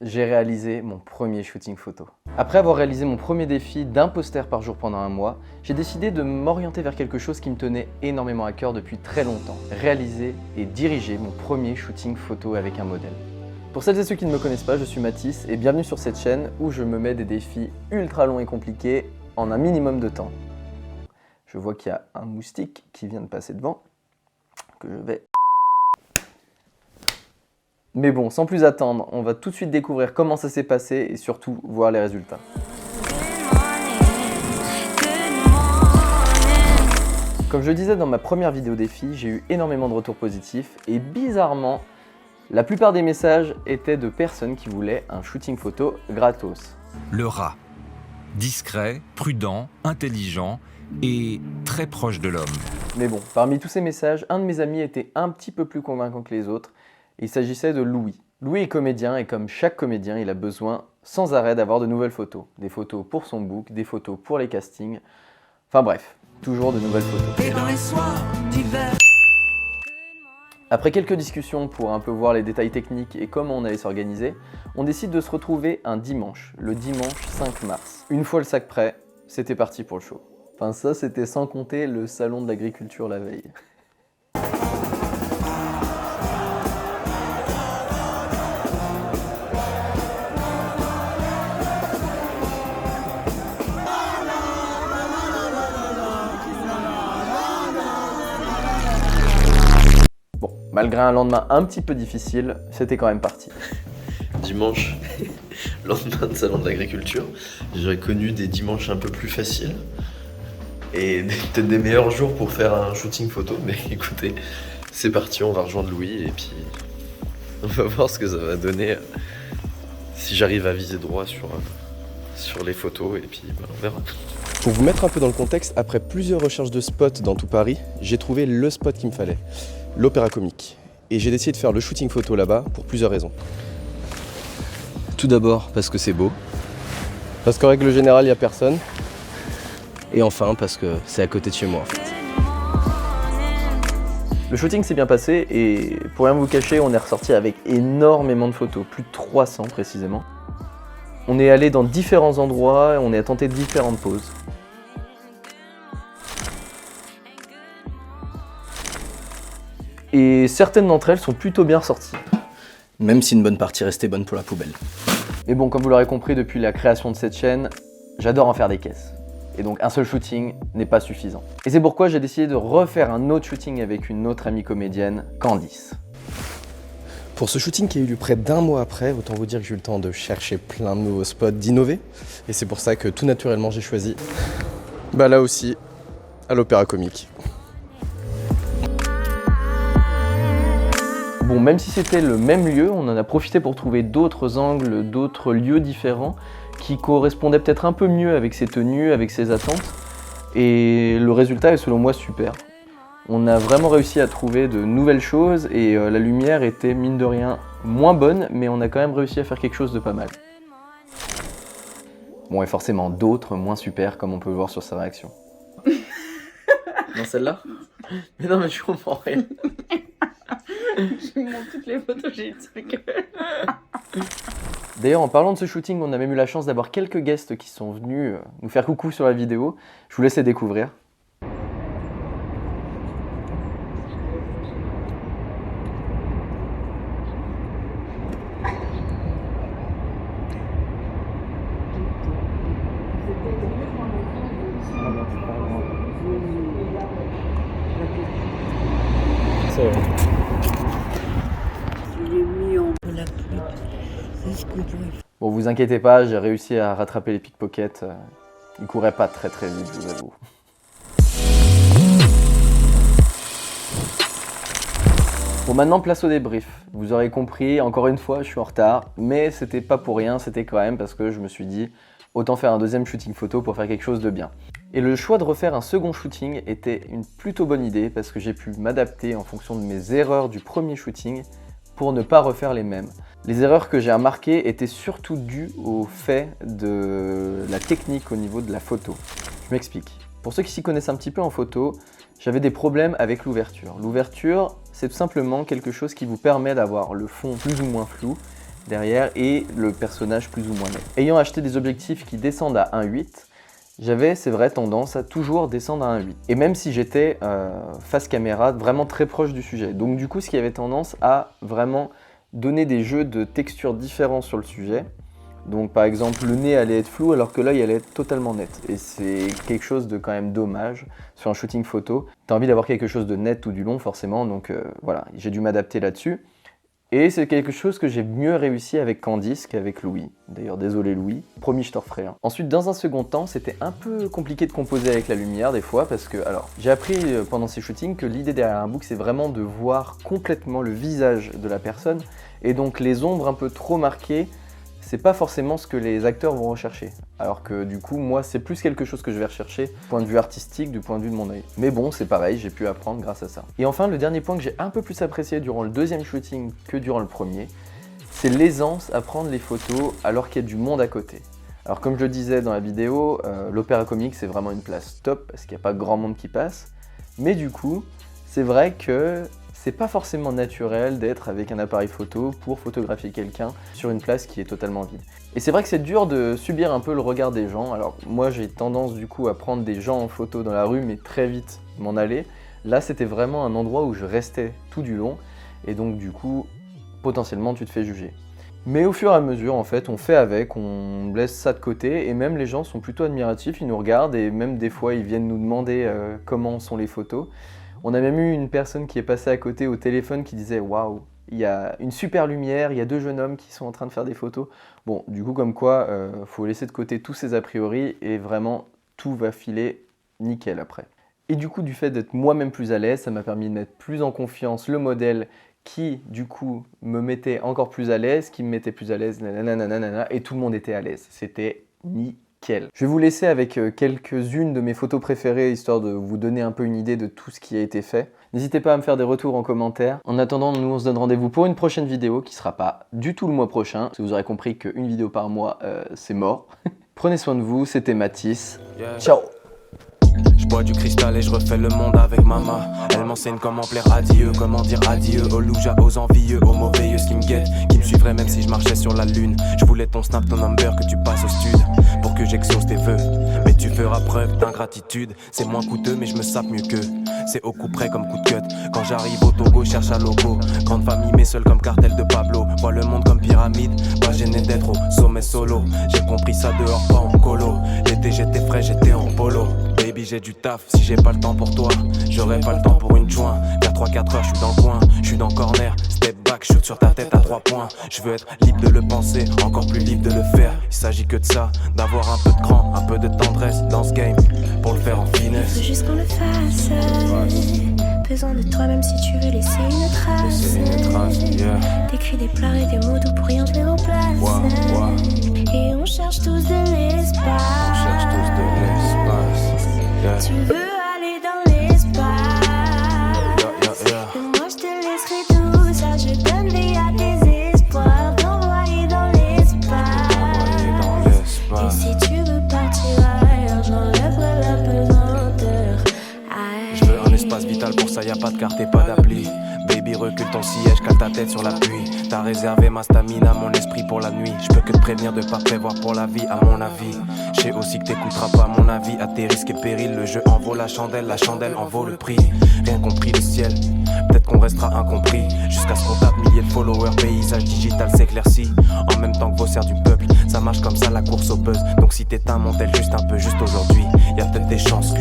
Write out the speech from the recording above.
j'ai réalisé mon premier shooting photo. Après avoir réalisé mon premier défi d'un poster par jour pendant un mois, j'ai décidé de m'orienter vers quelque chose qui me tenait énormément à cœur depuis très longtemps. Réaliser et diriger mon premier shooting photo avec un modèle. Pour celles et ceux qui ne me connaissent pas, je suis Mathis et bienvenue sur cette chaîne où je me mets des défis ultra longs et compliqués en un minimum de temps. Je vois qu'il y a un moustique qui vient de passer devant, que je vais... Mais bon, sans plus attendre, on va tout de suite découvrir comment ça s'est passé et surtout voir les résultats. Comme je le disais dans ma première vidéo défi, j'ai eu énormément de retours positifs et bizarrement, la plupart des messages étaient de personnes qui voulaient un shooting photo gratos. Le rat. Discret, prudent, intelligent et très proche de l'homme. Mais bon, parmi tous ces messages, un de mes amis était un petit peu plus convaincant que les autres. Il s'agissait de Louis. Louis est comédien et comme chaque comédien, il a besoin sans arrêt d'avoir de nouvelles photos. Des photos pour son book, des photos pour les castings. Enfin bref, toujours de nouvelles photos. Et dans les soirs d'hiver. Après quelques discussions pour un peu voir les détails techniques et comment on allait s'organiser, on décide de se retrouver un dimanche, le dimanche 5 mars. Une fois le sac prêt, c'était parti pour le show. Enfin ça, c'était sans compter le salon de l'agriculture la veille. Malgré un lendemain un petit peu difficile, c'était quand même parti. Dimanche, lendemain de salon de l'agriculture, j'aurais connu des dimanches un peu plus faciles et peut-être des meilleurs jours pour faire un shooting photo, mais écoutez, c'est parti, on va rejoindre Louis et puis on va voir ce que ça va donner si j'arrive à viser droit sur les photos et puis on verra. Pour vous mettre un peu dans le contexte, après plusieurs recherches de spots dans tout Paris, j'ai trouvé le spot qu'il me fallait. L'Opéra Comique. Et j'ai décidé de faire le shooting photo là-bas pour plusieurs raisons. Tout d'abord parce que c'est beau. Parce qu'en règle générale, il n'y a personne. Et enfin parce que c'est à côté de chez moi en fait. Le shooting s'est bien passé et pour rien vous cacher, on est ressorti avec énormément de photos, plus de 300 précisément. On est allé dans différents endroits, on a tenté différentes poses. Et certaines d'entre elles sont plutôt bien ressorties. Même si une bonne partie restait bonne pour la poubelle. Mais bon, comme vous l'aurez compris depuis la création de cette chaîne, j'adore en faire des caisses. Et donc un seul shooting n'est pas suffisant. Et c'est pourquoi j'ai décidé de refaire un autre shooting avec une autre amie comédienne, Candice. Pour ce shooting qui a eu lieu près d'un mois après, autant vous dire que j'ai eu le temps de chercher plein de nouveaux spots, d'innover. Et c'est pour ça que tout naturellement j'ai choisi, là aussi, à l'Opéra Comique. Bon, même si c'était le même lieu, on en a profité pour trouver d'autres angles, d'autres lieux différents qui correspondaient peut-être un peu mieux avec ses tenues, avec ses attentes. Et le résultat est selon moi super. On a vraiment réussi à trouver de nouvelles choses et la lumière était mine de rien moins bonne, mais on a quand même réussi à faire quelque chose de pas mal. Bon, et forcément d'autres moins super comme on peut le voir sur sa réaction. Dans celle-là? Mais non, mais je comprends rien. Je montre toutes les photos, j'ai eu le truc. D'ailleurs, en parlant de ce shooting, on a même eu la chance d'avoir quelques guests qui sont venus nous faire coucou sur la vidéo. Je vous laisse les découvrir. Bon, vous inquiétez pas, j'ai réussi à rattraper les pickpockets. Ils couraient pas très vite, je vous avoue. Bon, maintenant place au débrief. Vous aurez compris, encore une fois, je suis en retard, mais c'était pas pour rien, c'était quand même parce que je me suis dit autant faire un deuxième shooting photo pour faire quelque chose de bien. Et le choix de refaire un second shooting était une plutôt bonne idée parce que j'ai pu m'adapter en fonction de mes erreurs du premier shooting pour ne pas refaire les mêmes. Les erreurs que j'ai remarquées étaient surtout dues au fait de la technique au niveau de la photo. Je m'explique. Pour ceux qui s'y connaissent un petit peu en photo, j'avais des problèmes avec l'ouverture. L'ouverture, c'est tout simplement quelque chose qui vous permet d'avoir le fond plus ou moins flou derrière et le personnage plus ou moins net. Ayant acheté des objectifs qui descendent à 1.8, j'avais, c'est vrai, tendance à toujours descendre à 1.8. Et même si j'étais face caméra, vraiment très proche du sujet. Donc du coup, ce qui avait tendance à vraiment donner des jeux de textures différents sur le sujet. Donc par exemple, le nez allait être flou alors que l'œil allait être totalement net. Et c'est quelque chose de quand même dommage sur un shooting photo. T'as envie d'avoir quelque chose de net ou du long forcément, donc voilà, j'ai dû m'adapter là-dessus. Et c'est quelque chose que j'ai mieux réussi avec Candice qu'avec Louis. D'ailleurs, désolé Louis, promis je te referai un. Ensuite, dans un second temps, c'était un peu compliqué de composer avec la lumière des fois parce que, alors, j'ai appris pendant ces shootings que l'idée derrière un book, c'est vraiment de voir complètement le visage de la personne. Et donc les ombres un peu trop marquées, c'est pas forcément ce que les acteurs vont rechercher. Alors que du coup, moi, c'est plus quelque chose que je vais rechercher du point de vue artistique, du point de vue de mon œil. Mais bon, c'est pareil, j'ai pu apprendre grâce à ça. Et enfin, le dernier point que j'ai un peu plus apprécié durant le deuxième shooting que durant le premier, c'est l'aisance à prendre les photos alors qu'il y a du monde à côté. Alors comme je le disais dans la vidéo, l'Opéra Comique, c'est vraiment une place top parce qu'il n'y a pas grand monde qui passe. Mais du coup, c'est vrai que c'est pas forcément naturel d'être avec un appareil photo pour photographier quelqu'un sur une place qui est totalement vide. Et c'est vrai que c'est dur de subir un peu le regard des gens. Alors moi j'ai tendance du coup à prendre des gens en photo dans la rue mais très vite m'en aller. Là c'était vraiment un endroit où je restais tout du long et donc du coup potentiellement tu te fais juger. Mais au fur et à mesure en fait on fait avec, on laisse ça de côté et même les gens sont plutôt admiratifs, ils nous regardent et même des fois ils viennent nous demander comment sont les photos. On a même eu une personne qui est passée à côté au téléphone qui disait « Waouh, il y a une super lumière, il y a 2 jeunes hommes qui sont en train de faire des photos. » Bon, du coup, comme quoi, faut laisser de côté tous ces a priori et vraiment, tout va filer nickel après. Et du coup, du fait d'être moi-même plus à l'aise, ça m'a permis de mettre plus en confiance le modèle qui, du coup, me mettait encore plus à l'aise, qui me mettait plus à l'aise, nanana, et tout le monde était à l'aise. C'était nickel. Je vais vous laisser avec quelques-unes de mes photos préférées, histoire de vous donner un peu une idée de tout ce qui a été fait. N'hésitez pas à me faire des retours en commentaire. En attendant, nous on se donne rendez-vous pour une prochaine vidéo qui sera pas du tout le mois prochain, parce que vous aurez compris qu'une vidéo par mois, c'est mort. Prenez soin de vous, c'était Mathis. Ciao. Je bois du cristal et je refais le monde avec maman. Elle m'enseigne comment plaire à Dieu, comment dire adieu aux loujas, aux envieux, aux mauvais qui me guettent, qui me suivraient même si je marchais sur la lune. Je voulais ton snap, ton number, que tu passes au stud pour que j'exauce tes vœux. Mais tu feras preuve d'ingratitude, c'est moins coûteux mais je me sape mieux qu'eux. C'est au coup près comme coup de cut. Quand j'arrive au Togo, cherche un logo. Grande famille mais seul comme cartel de Pablo. Vois le monde comme pyramide, pas gêné d'être au sommet solo. J'ai compris ça dehors, pas en colo. L'été j'étais frais, j'étais en polo. Baby j'ai du taf, si j'ai pas le temps pour toi, j'aurai pas le temps pour une joint. Vers 3-4 heures je suis dans le coin, je suis dans le corner. Step back, shoot sur ta tête à 3 points. Je veux être libre de le penser, encore plus libre de le faire. Il s'agit que de ça, d'avoir un peu de cran, un peu de tendresse dans ce game, pour le faire en finesse. Faut juste qu'on le fasse. Besoin de toi même si tu veux laisser une trace. T'écris des pleurs et des mots doux pour rien te les remplace. Et on cherche tous de l'espace. Tu veux aller dans l'espace. Et moi je te laisserai tout ça. Je donne vie à tes espoirs. T'envoyer dans l'espace. Et si tu veux partir ailleurs, j'enlèverai la pesanteur. Je veux un espace vital, pour ça y a pas de carte et pas d'appli. Baby recule ton siège, cale ta tête sur l'appui. T'as réservé ma stamina, mon esprit pour la nuit. Je peux que te prévenir de pas prévoir pour la vie, à mon avis. Je sais aussi que t'écouteras pas mon avis. À tes risques et périls, le jeu en vaut la chandelle en vaut le prix. Rien compris le ciel, peut-être qu'on restera incompris. Jusqu'à ce qu'on tape milliers de followers, paysage digital s'éclaircit. En même temps que vos serres du peuple, ça marche comme ça la course au buzz. Donc si t'éteins mon tel juste un peu, juste aujourd'hui, y'a peut-être des chances que